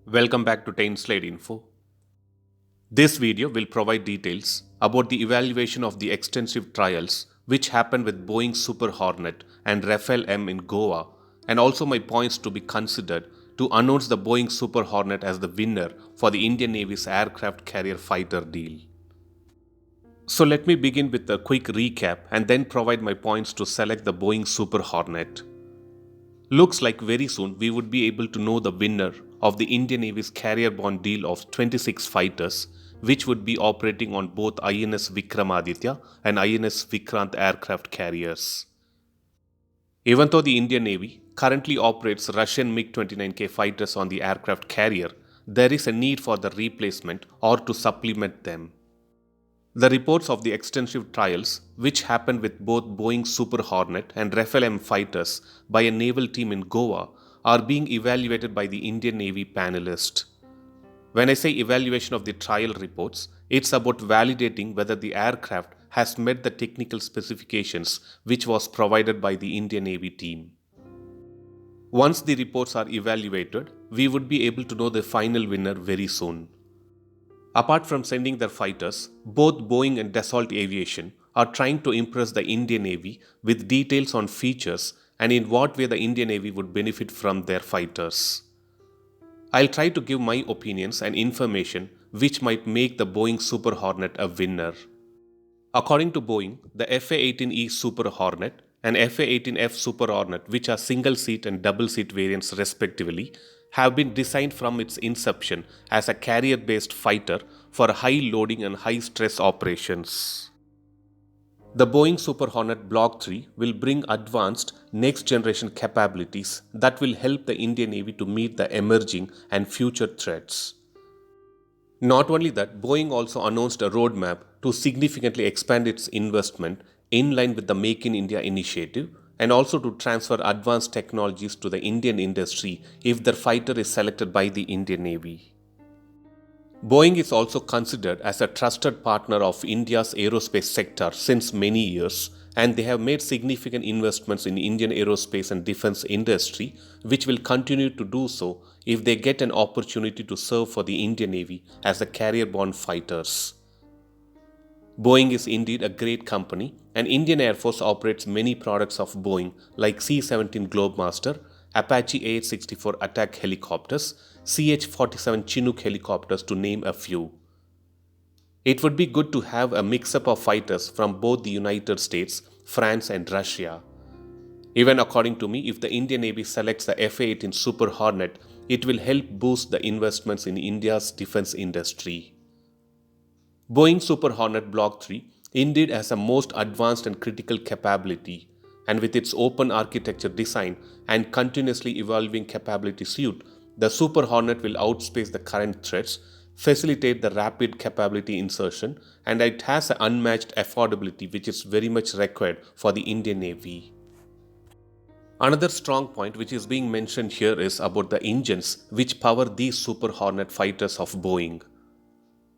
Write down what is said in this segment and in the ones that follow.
Welcome back to Tain Slate Info. This video will provide details about the evaluation of the extensive trials which happened with Boeing Super Hornet and Rafale-M in Goa, and also my points to be considered to announce the Boeing Super Hornet as the winner for the Indian Navy's aircraft carrier fighter deal. So let me begin with a quick recap and then provide my points to select the Boeing Super Hornet. Looks like very soon we would be able to know the winner of the Indian Navy's carrier-borne deal of 26 fighters, which would be operating on both INS Vikramaditya and INS Vikrant aircraft carriers. Even though the Indian Navy currently operates Russian MiG-29K fighters on the aircraft carrier, there is a need for the replacement or to supplement them. The reports of the extensive trials, which happened with both Boeing Super Hornet and Rafale-M fighters by a naval team in Goa, are being evaluated by the Indian Navy panelist. When I say evaluation of the trial reports, it's about validating whether the aircraft has met the technical specifications which was provided by the Indian Navy team. Once the reports are evaluated, we would be able to know the final winner very soon. Apart from sending their fighters, both Boeing and Dassault Aviation are trying to impress the Indian Navy with details on features and in what way the Indian Navy would benefit from their fighters. I'll try to give my opinions and information which might make the Boeing Super Hornet a winner. According to Boeing, the FA-18E Super Hornet and FA-18F Super Hornet, which are single-seat and double-seat variants respectively, have been designed from its inception as a carrier-based fighter for high loading and high stress operations. The Boeing Super Hornet Block 3 will bring advanced next-generation capabilities that will help the Indian Navy to meet the emerging and future threats. Not only that, Boeing also announced a roadmap to significantly expand its investment in line with the Make in India initiative and also to transfer advanced technologies to the Indian industry if their fighter is selected by the Indian Navy. Boeing is also considered as a trusted partner of India's aerospace sector since many years, and they have made significant investments in Indian aerospace and defense industry, which will continue to do so if they get an opportunity to serve for the Indian Navy as the carrier-borne fighters. Boeing is indeed a great company, and Indian Air Force operates many products of Boeing like C-17 Globemaster, Apache AH-64 attack helicopters, CH-47 Chinook helicopters to name a few. It would be good to have a mix-up of fighters from both the United States, France and Russia. Even according to me, if the Indian Navy selects the FA-18 Super Hornet, it will help boost the investments in India's defense industry. Boeing Super Hornet Block 3 indeed has a most advanced and critical capability, and with its open architecture design and continuously evolving capability suite, the Super Hornet will outspace the current threats, facilitate the rapid capability insertion, and it has an unmatched affordability which is very much required for the Indian Navy. Another strong point which is being mentioned here is about the engines which power these Super Hornet fighters of Boeing.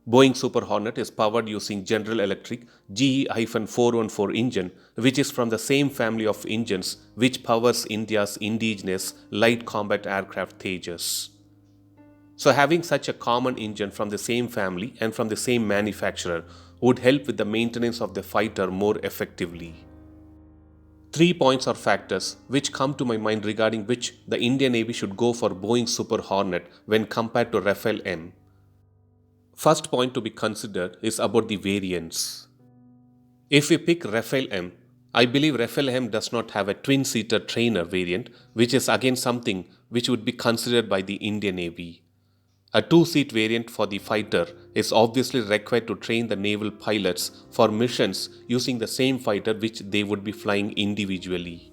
Boeing Super Hornet is powered using General Electric GE-414 engine, which is from the same family of engines which powers India's indigenous light combat aircraft Tejas. So having such a common engine from the same family and from the same manufacturer would help with the maintenance of the fighter more effectively. 3 points or factors which come to my mind regarding which the Indian Navy should go for Boeing Super Hornet when compared to Rafale-M. First point to be considered is about the variants. If we pick Rafale-M, I believe Rafale-M does not have a twin-seater trainer variant, which is again something which would be considered by the Indian Navy. A 2-seat variant for the fighter is obviously required to train the naval pilots for missions using the same fighter which they would be flying individually.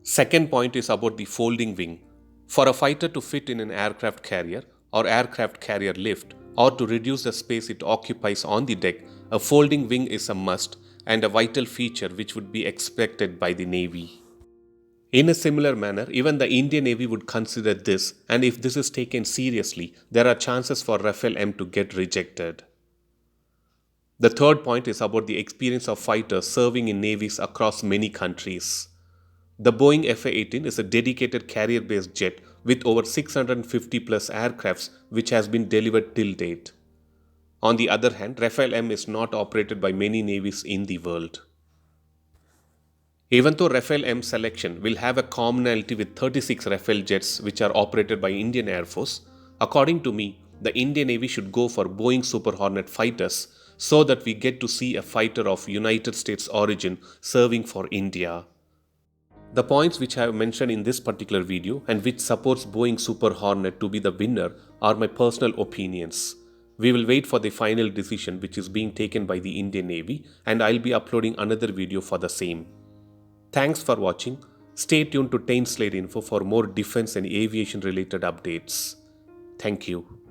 Second point is about the folding wing. For a fighter to fit in an aircraft carrier or aircraft carrier lift, or to reduce the space it occupies on the deck, a folding wing is a must and a vital feature which would be expected by the Navy. In a similar manner, even the Indian Navy would consider this, and if this is taken seriously, there are chances for Rafale-M to get rejected. The third point is about the experience of fighters serving in navies across many countries. The Boeing FA-18 is a dedicated carrier-based jet with over 650 plus aircrafts which has been delivered till date. On the other hand, Rafale-M is not operated by many navies in the world. Even though Rafale-M selection will have a commonality with 36 Rafale jets which are operated by Indian Air Force, according to me, the Indian Navy should go for Boeing Super Hornet fighters so that we get to see a fighter of United States origin serving for India. The points which I have mentioned in this particular video and which supports Boeing Super Hornet to be the winner are my personal opinions. We will wait for the final decision which is being taken by the Indian Navy, and I'll be uploading another video for the same. Thanks for watching. Stay tuned to Tain Slate Info for more defense and aviation related updates. Thank you.